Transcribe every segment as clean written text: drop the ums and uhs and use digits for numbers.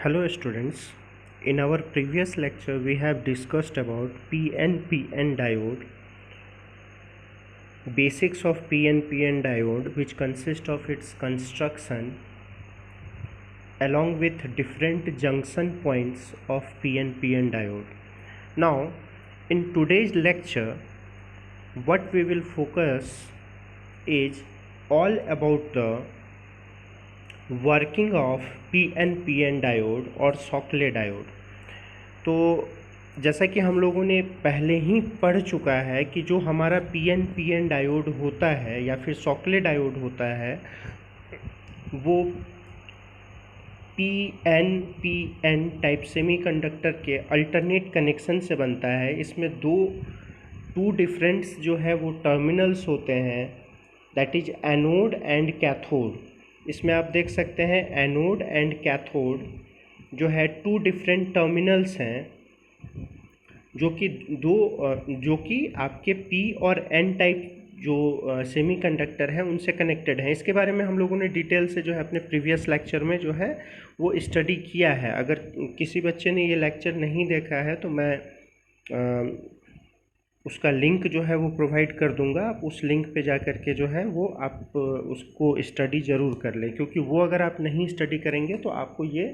Hello students, in our previous lecture we have discussed about PNPN diode, basics of PNPN diode which consist of its construction along with different junction points of PNPN diode. Now in today's lecture what we will focus is all about the working of PNPN diode और Shockley diode. तो जैसा कि हम लोगों ने पहले ही पढ़ चुका है कि जो हमारा PNPN डायोड होता है या फिर शॉकले डायोड होता है वो PNPN टाइप सेमीकंडक्टर के अल्टरनेट कनेक्शन से बनता है। इसमें टू डिफरेंट्स जो है वो टर्मिनल्स होते हैं, that is anode and cathode. इसमें आप देख सकते हैं एनोड एंड कैथोड जो है टू डिफरेंट टर्मिनल्स हैं जो कि आपके पी और एन टाइप जो सेमीकंडक्टर है उनसे कनेक्टेड हैं। इसके बारे में हम लोगों ने डिटेल से जो है अपने प्रीवियस लेक्चर में जो है वो स्टडी किया है। अगर किसी बच्चे ने ये लेक्चर नहीं देखा है तो मैं उसका लिंक जो है वो प्रोवाइड कर दूंगा। आप उस लिंक पे जा कर के जो है वो आप उसको स्टडी ज़रूर कर लें, क्योंकि वो अगर आप नहीं स्टडी करेंगे तो आपको ये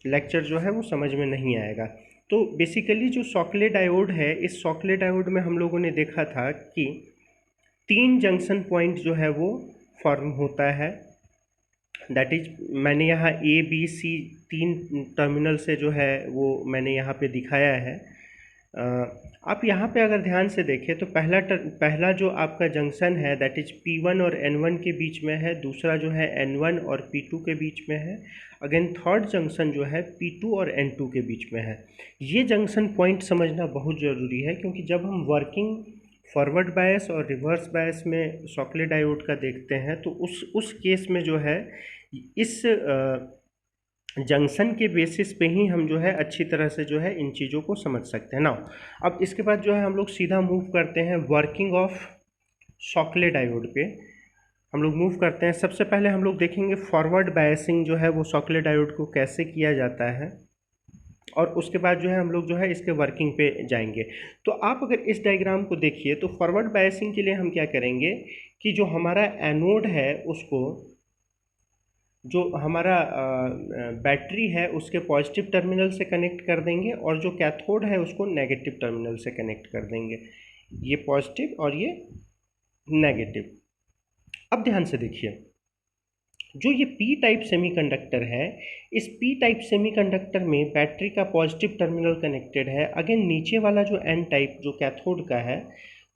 लेक्चर जो है वो समझ में नहीं आएगा। तो बेसिकली जो शॉकले डायोड है, इस शॉकले डायोड में हम लोगों ने देखा था कि 3 जंक्शन पॉइंट जो है वो फॉर्म होता है, दैट इज मैंने यहाँ ABC 3 टर्मिनल से जो है वो मैंने यहाँ पे दिखाया है। आप यहाँ पे अगर ध्यान से देखें तो पहला जो आपका जंक्शन है दैट इज P1 और N1 के बीच में है, दूसरा जो है N1 और P2 के बीच में है, अगेन थर्ड जंक्शन जो है P2 और N2 के बीच में है। ये जंक्शन पॉइंट समझना बहुत ज़रूरी है, क्योंकि जब हम वर्किंग फॉरवर्ड बायस और रिवर्स बायस में शॉकले डायोड का देखते हैं तो उस केस में जो है इस जंक्शन के बेसिस पे ही हम जो है अच्छी तरह से जो है इन चीज़ों को समझ सकते हैं। नाउ अब इसके बाद जो है हम लोग सीधा मूव करते हैं वर्किंग ऑफ शॉकले डायोड पे। हम लोग मूव करते हैं। सबसे पहले हम लोग देखेंगे फॉरवर्ड बायसिंग जो है वो शॉकले डायोड को कैसे किया जाता है, और उसके बाद जो है हम लोग जो है इसके वर्किंग पे जाएंगे। तो आप अगर इस डायग्राम को देखिए तो फॉरवर्ड बायसिंग के लिए हम क्या करेंगे कि जो हमारा एनोड है उसको, जो हमारा बैटरी है उसके पॉजिटिव टर्मिनल से कनेक्ट कर देंगे और जो कैथोड है उसको नेगेटिव टर्मिनल से कनेक्ट कर देंगे। ये पॉजिटिव और ये नेगेटिव। अब ध्यान से देखिए, जो ये पी टाइप सेमीकंडक्टर है, इस पी टाइप सेमीकंडक्टर में बैटरी का पॉजिटिव टर्मिनल कनेक्टेड है। अगेन नीचे वाला जो एन टाइप जो कैथोड का है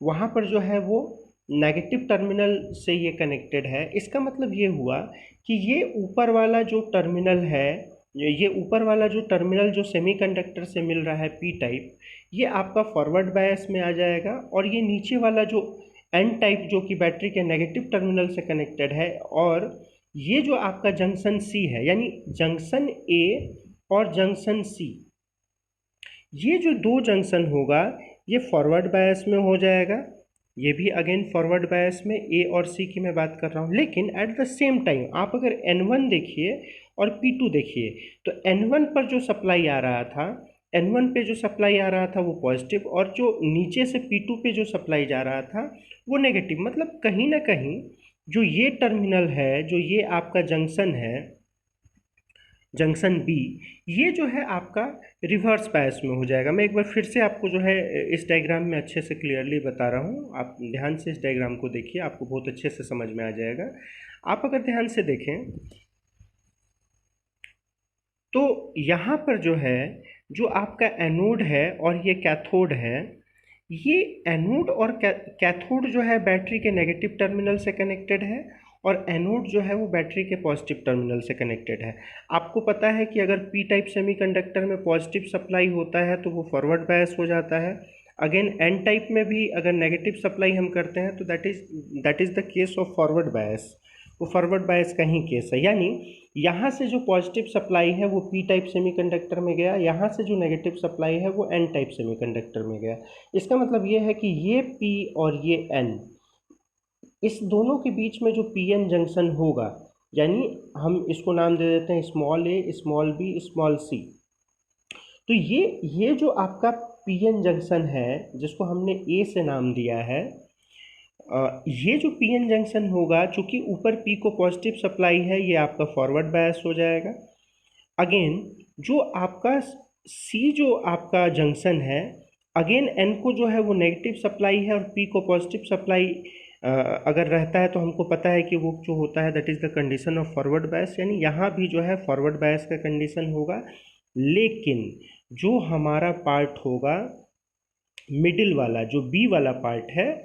वहाँ पर जो है वो नेगेटिव टर्मिनल से ये कनेक्टेड है। इसका मतलब ये हुआ कि ये ऊपर वाला जो टर्मिनल है, ये ऊपर वाला जो टर्मिनल जो सेमीकंडक्टर से मिल रहा है पी टाइप, ये आपका फॉरवर्ड बायस में आ जाएगा, और ये नीचे वाला जो एन टाइप जो कि बैटरी के नेगेटिव टर्मिनल से कनेक्टेड है, और ये जो आपका जंक्शन सी है यानी जंक्शन ए और जंक्शन सी, ये जो 2 जंक्शन होगा ये फॉरवर्ड बायस में हो जाएगा। ये भी अगेन फॉरवर्ड बायस में ए और सी की मैं बात कर रहा हूँ। लेकिन एट द सेम टाइम आप अगर N1 देखिए और P2 देखिए तो N1 पर जो सप्लाई आ रहा था, N1 पे जो सप्लाई आ रहा था वो पॉजिटिव, और जो नीचे से P2 पे जो सप्लाई जा रहा था वो नेगेटिव। मतलब कहीं ना कहीं जो ये टर्मिनल है, जो ये आपका जंक्शन है, जंक्शन बी, ये जो है आपका रिवर्स बायस में हो जाएगा। मैं एक बार फिर से आपको जो है इस डायग्राम में अच्छे से क्लियरली बता रहा हूँ। आप ध्यान से इस डायग्राम को देखिए, आपको बहुत अच्छे से समझ में आ जाएगा। आप अगर ध्यान से देखें तो यहाँ पर जो है जो आपका एनोड है और ये कैथोड है, ये एनोड और कैथोड जो है बैटरी के नेगेटिव टर्मिनल से कनेक्टेड है, और एनोड जो है वो बैटरी के पॉजिटिव टर्मिनल से कनेक्टेड है। आपको पता है कि अगर पी टाइप सेमीकंडक्टर में पॉजिटिव सप्लाई होता है तो वो फॉरवर्ड बायस हो जाता है। अगेन एन टाइप में भी अगर नेगेटिव सप्लाई हम करते हैं तो that is the case of forward bias, वो फॉरवर्ड बायस का ही केस है। यानी यहाँ से जो पॉजिटिव सप्लाई है वो पी टाइप सेमीकंडक्टर में गया, यहाँ से जो नेगेटिव सप्लाई है वो एन टाइप सेमीकंडक्टर में गया। इसका मतलब ये है कि ये पी और ये एन, इस दोनों के बीच में जो पी एन जंक्शन होगा यानी हम इसको नाम दे देते हैं स्मॉल ए, स्मॉल बी, स्मॉल सी। तो ये जो आपका पीएन जंक्शन है जिसको हमने ए से नाम दिया है, ये जो पीएन जंक्शन होगा, चूंकि ऊपर पी को पॉजिटिव सप्लाई है, ये आपका फॉरवर्ड बायस हो जाएगा। अगेन जो आपका सी जो आपका जंक्शन है, अगेन एन को जो है वो नेगेटिव सप्लाई है और पी को पॉजिटिव सप्लाई अगर रहता है तो हमको पता है कि वो जो होता है that is the condition of forward bias, यानी यहाँ भी जो है फॉरवर्ड बायस का कंडीशन होगा। लेकिन जो हमारा पार्ट होगा मिडिल वाला, जो बी वाला पार्ट है,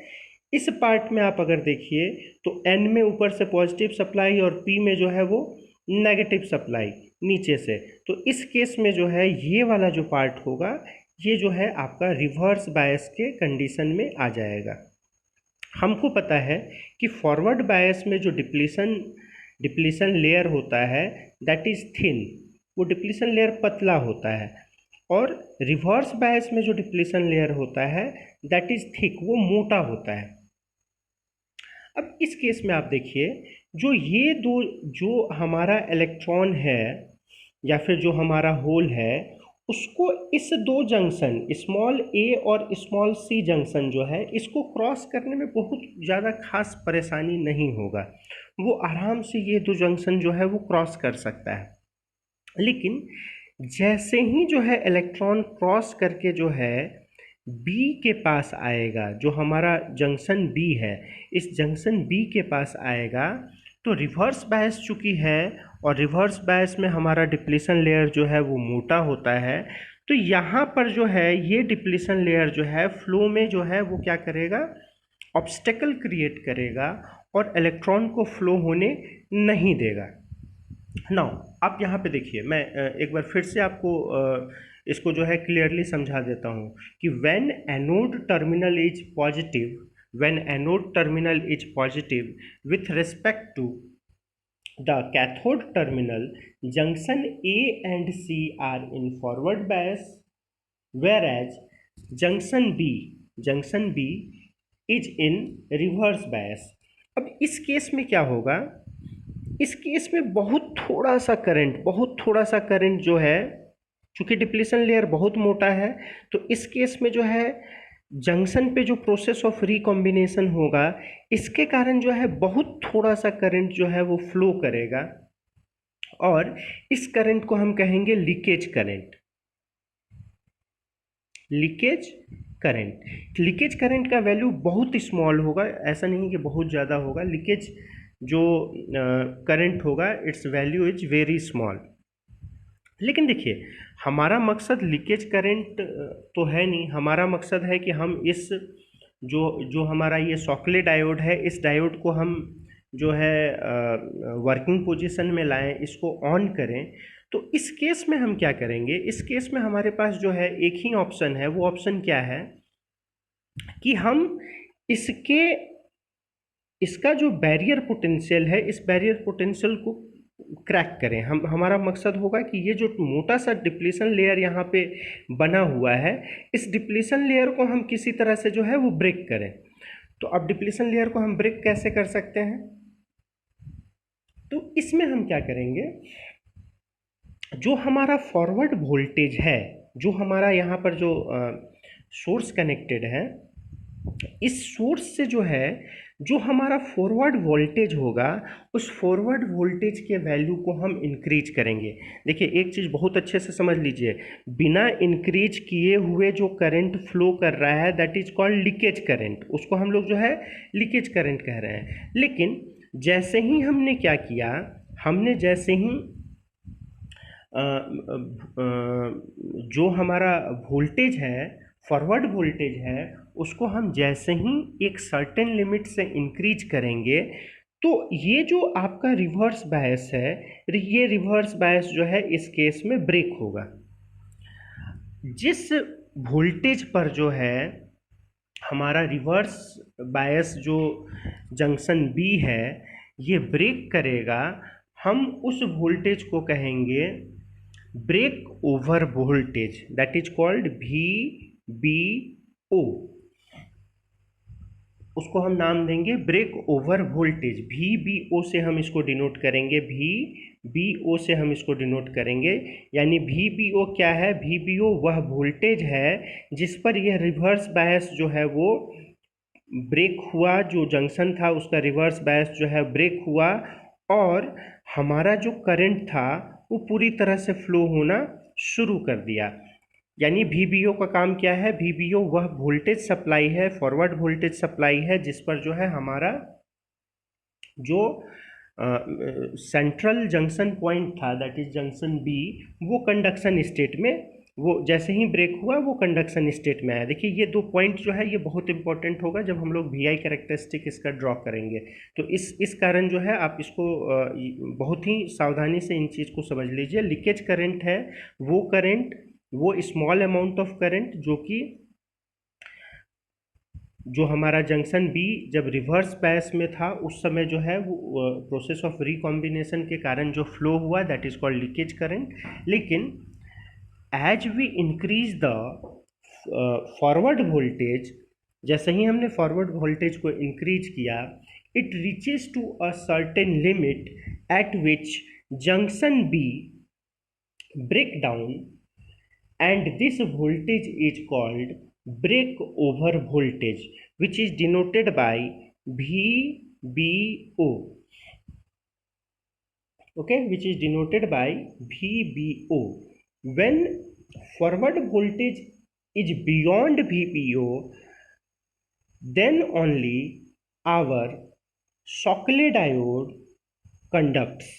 इस पार्ट में आप अगर देखिए तो एन में ऊपर से पॉजिटिव सप्लाई और पी में जो है वो नेगेटिव सप्लाई नीचे से। तो इस केस में जो है ये वाला जो पार्ट होगा ये जो है आपका रिवर्स बायस के कंडीशन में आ जाएगा। हमको पता है कि फॉरवर्ड बायस में जो डिप्लीशन लेयर होता है दैट इज़ थिन, वो डिप्लीशन लेयर पतला होता है, और रिवर्स बायस में जो डिप्लीशन लेयर होता है दैट इज़ थिक, वो मोटा होता है। अब इस केस में आप देखिए जो ये दो, जो हमारा इलेक्ट्रॉन है या फिर जो हमारा होल है, उसको इस दो जंक्शन स्मॉल ए और स्मॉल सी जंक्शन जो है इसको क्रॉस करने में बहुत ज़्यादा खास परेशानी नहीं होगा, वो आराम से ये दो जंक्शन जो है वो क्रॉस कर सकता है। लेकिन जैसे ही जो है इलेक्ट्रॉन क्रॉस करके जो है बी के पास आएगा, जो हमारा जंक्शन बी है, इस जंक्शन बी के पास आएगा, तो रिवर्स बायस चूँकि है और रिवर्स बायस में हमारा डिप्लीशन लेयर जो है वो मोटा होता है, तो यहाँ पर जो है ये डिप्लीशन लेयर जो है फ्लो में जो है वो क्या करेगा, ऑब्स्टेकल क्रिएट करेगा और इलेक्ट्रॉन को फ्लो होने नहीं देगा। नाउ आप यहाँ पे देखिए, मैं एक बार फिर से आपको इसको जो है क्लियरली समझा देता हूँ कि when anode terminal is positive, when anode terminal is positive with respect to the cathode terminal, junction A and C are in forward bias, whereas junction B is in reverse bias। अब इस case में क्या होगा, इस case में बहुत थोड़ा सा करंट जो है, चूंकि डिप्लीशन लेयर बहुत मोटा है, तो इस केस में जो है जंक्शन पे जो प्रोसेस ऑफ रिकॉम्बिनेशन होगा इसके कारण जो है बहुत थोड़ा सा करंट जो है वो फ्लो करेगा, और इस करंट को हम कहेंगे लीकेज करंट। लीकेज करंट का वैल्यू बहुत स्मॉल होगा, ऐसा नहीं कि बहुत ज़्यादा होगा। लीकेज जो करंट होगा it's value is very small. लेकिन देखिए हमारा मकसद लीकेज करंट तो है नहीं, हमारा मकसद है कि हम इस जो हमारा ये शॉकले डायोड है, इस डायोड को हम जो है वर्किंग पोजीशन में लाएं, इसको ऑन करें। तो इस केस में हम क्या करेंगे, इस केस में हमारे पास जो है एक ही ऑप्शन है, वो ऑप्शन क्या है कि हम इसका जो बैरियर पोटेंशियल है, इस बैरियर पोटेंशियल को क्रैक करें। हमारा मकसद होगा कि ये जो मोटा सा डिप्लीशन लेयर यहाँ पे बना हुआ है, इस डिप्लीशन लेयर को हम किसी तरह से जो है वो ब्रेक करें। तो अब डिप्लीशन लेयर को हम ब्रेक कैसे कर सकते हैं, तो इसमें हम क्या करेंगे, जो हमारा फॉरवर्ड वोल्टेज है, जो हमारा यहाँ पर जो सोर्स कनेक्टेड है, इस सोर्स से जो है जो हमारा फॉरवर्ड वोल्टेज होगा, उस फॉरवर्ड वोल्टेज के वैल्यू को हम इंक्रीज करेंगे। देखिए एक चीज़ बहुत अच्छे से समझ लीजिए, बिना इंक्रीज किए हुए जो करंट फ्लो कर रहा है that is called leakage current, उसको हम लोग जो है लीकेज करंट कह रहे हैं। लेकिन जैसे ही हमने क्या किया, हमने जैसे ही जो हमारा वोल्टेज है, फॉरवर्ड वोल्टेज है, उसको हम जैसे ही एक सर्टेन लिमिट से इंक्रीज करेंगे, तो ये जो आपका रिवर्स बायस है, ये रिवर्स बायस जो है इस केस में ब्रेक होगा। जिस वोल्टेज पर जो है हमारा रिवर्स बायस जो जंक्शन बी है ये ब्रेक करेगा, हम उस वोल्टेज को कहेंगे break over voltage, that is called VBO। उसको हम नाम देंगे ब्रेक ओवर वोल्टेज। VBO से हम इसको डिनोट करेंगे, VBO से हम इसको डिनोट करेंगे। यानी VBO क्या है? VBO वह वोल्टेज है जिस पर यह रिवर्स बायस जो है वो ब्रेक हुआ, जो जंक्शन था उसका रिवर्स बायस जो है ब्रेक हुआ, और हमारा जो करंट था वो पूरी तरह से फ्लो होना शुरू कर दिया। यानी VBO का काम क्या है? VBO वह वोल्टेज सप्लाई है, फॉरवर्ड वोल्टेज सप्लाई है, जिस पर जो है हमारा जो सेंट्रल जंक्शन पॉइंट था, दैट इज जंक्शन B, वो कंडक्शन स्टेट में, वो जैसे ही ब्रेक हुआ वो कंडक्शन स्टेट में आया। देखिए ये 2 पॉइंट जो है ये बहुत इंपॉर्टेंट होगा जब हम लोग VI कैरेक्टरिस्टिक इसका ड्रॉ करेंगे। तो इस कारण जो है आप इसको बहुत ही सावधानी से इन चीज़ को समझ लीजिए। लीकेज करंट है वो करंट, वो स्मॉल अमाउंट ऑफ करंट जो हमारा जंक्शन B जब रिवर्स बायस में था उस समय जो है वो प्रोसेस ऑफ रिकॉम्बिनेशन के कारण जो फ्लो हुआ, that is called leakage current. लेकिन as we increase the forward voltage, जैसे ही हमने फॉरवर्ड वोल्टेज को इंक्रीज किया, it reaches to a certain limit at which junction B break down, and this voltage is called break over voltage, which is denoted by VBO. Okay, which is denoted by VBO. When forward voltage is beyond VBO, then only our Shockley diode conducts.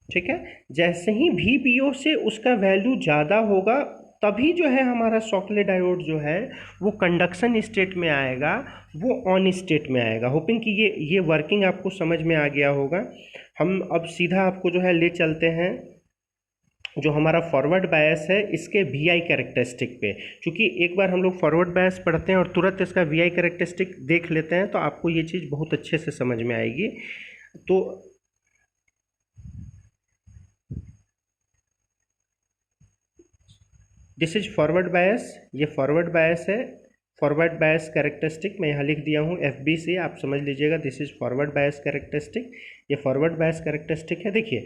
ठीक है, जैसे ही VBO से उसका value ज़्यादा होगा तभी जो है हमारा शॉकले डायोड जो है वो कंडक्शन स्टेट में आएगा, वो ऑन स्टेट में आएगा। होपिंग कि ये वर्किंग आपको समझ में आ गया होगा। हम अब सीधा आपको जो है ले चलते हैं जो हमारा फॉरवर्ड बायस है इसके VI कैरेक्टरिस्टिक पे। क्योंकि एक बार हम लोग फॉरवर्ड बायस पढ़ते हैं और तुरंत इसका VI कैरेक्टरिस्टिक देख लेते हैं तो आपको ये चीज़ बहुत अच्छे से समझ में आएगी। तो दिस इज फॉरवर्ड बायस, ये फॉरवर्ड बायस है। फॉरवर्ड बायस कैरेक्टरिस्टिक मैं यहाँ लिख दिया हूँ FB से, आप समझ लीजिएगा। This is forward bias characteristic, ये फॉरवर्ड बायस कैरेक्टरिस्टिक है। देखिए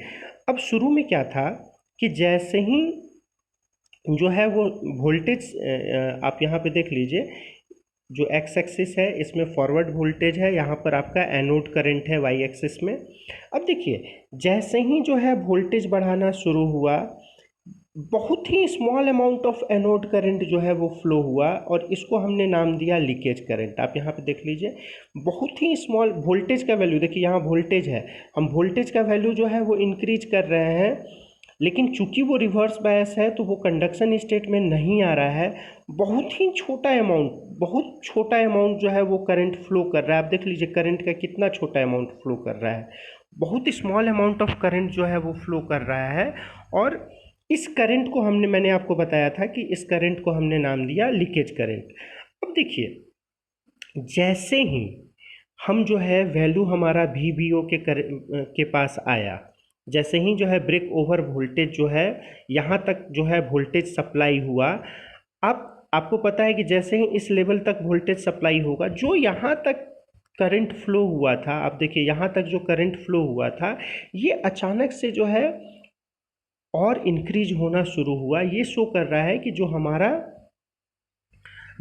अब शुरू में क्या था कि जैसे ही जो है वो वोल्टेज, आप यहाँ पे देख लीजिए जो एक्स एक्सिस है इसमें फॉरवर्ड वोल्टेज है, यहाँ पर आपका एनोड करंट है वाई एक्सिस में। अब देखिए जैसे ही जो है वोल्टेज बढ़ाना शुरू हुआ, बहुत ही small amount of anode current जो है वो फ्लो हुआ और इसको हमने नाम दिया लीकेज करंट। आप यहाँ पे देख लीजिए बहुत ही स्मॉल वोल्टेज का वैल्यू, देखिए यहाँ वोल्टेज है, हम वोल्टेज का वैल्यू जो है वो इंक्रीज कर रहे हैं, लेकिन चूंकि वो रिवर्स बायस है तो वो कंडक्शन स्टेट में नहीं आ रहा है। बहुत ही छोटा अमाउंट, बहुत छोटा अमाउंट जो है वो करंट फ्लो कर रहा है। आप देख लीजिए करंट का कितना छोटा अमाउंट फ्लो कर रहा है, बहुत ही स्मॉल अमाउंट ऑफ करंट जो है वो फ्लो कर रहा है। और इस करंट को मैंने आपको बताया था कि इस करंट को हमने नाम दिया लीकेज करंट। अब देखिए जैसे ही हम जो है वैल्यू हमारा VBO के पास आया, जैसे ही जो है ब्रेक ओवर वोल्टेज जो है यहाँ तक जो है वोल्टेज सप्लाई हुआ। अब आपको पता है कि जैसे ही इस लेवल तक वोल्टेज सप्लाई होगा, जो यहाँ तक करंट फ्लो हुआ था, आप देखिए यहाँ तक जो करंट फ्लो हुआ था ये अचानक से जो है और इंक्रीज होना शुरू हुआ। ये शो कर रहा है कि जो हमारा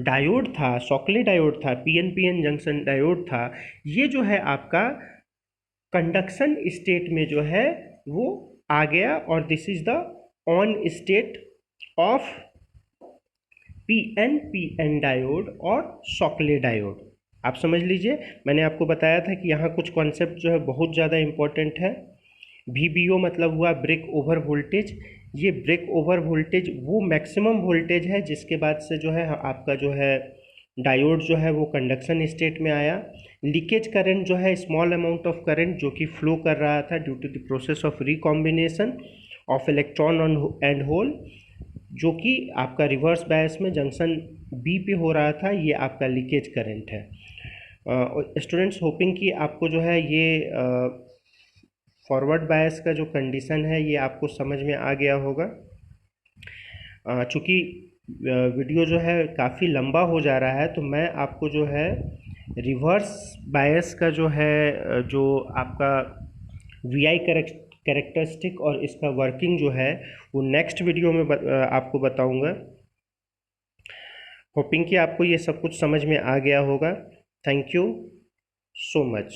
डायोड था, शॉकले डायोड था, PNPN जंक्शन डायोड था, ये जो है आपका कंडक्शन स्टेट में जो है वो आ गया और this is the on state of PNPN diode और शॉकले डायोड। आप समझ लीजिए, मैंने आपको बताया था कि यहाँ कुछ कॉन्सेप्ट जो है बहुत ज़्यादा इंपॉर्टेंट है। VBO मतलब हुआ ब्रेक ओवर वोल्टेज। ये ब्रेक ओवर वोल्टेज वो मैक्सिमम वोल्टेज है जिसके बाद से जो है आपका जो है डायोड जो है वो कंडक्शन स्टेट में आया। लीकेज करंट जो है स्मॉल अमाउंट ऑफ करंट जो कि फ्लो कर रहा था due to the process of recombination of electron and hole, जो कि आपका रिवर्स बायस में जंक्शन B पे हो रहा था, ये आपका लीकेज करंट है। स्टूडेंट्स होपिंग कि आपको जो है ये फॉरवर्ड बायस का जो कंडीशन है ये आपको समझ में आ गया होगा। चूँकि वीडियो जो है काफ़ी लंबा हो जा रहा है तो मैं आपको जो है रिवर्स बायस का जो है जो आपका वीआई कैरेक्टरिस्टिक और इसका वर्किंग जो है वो नेक्स्ट वीडियो में आपको बताऊंगा। होपिंग कि आपको ये सब कुछ समझ में आ गया होगा। Thank you so much.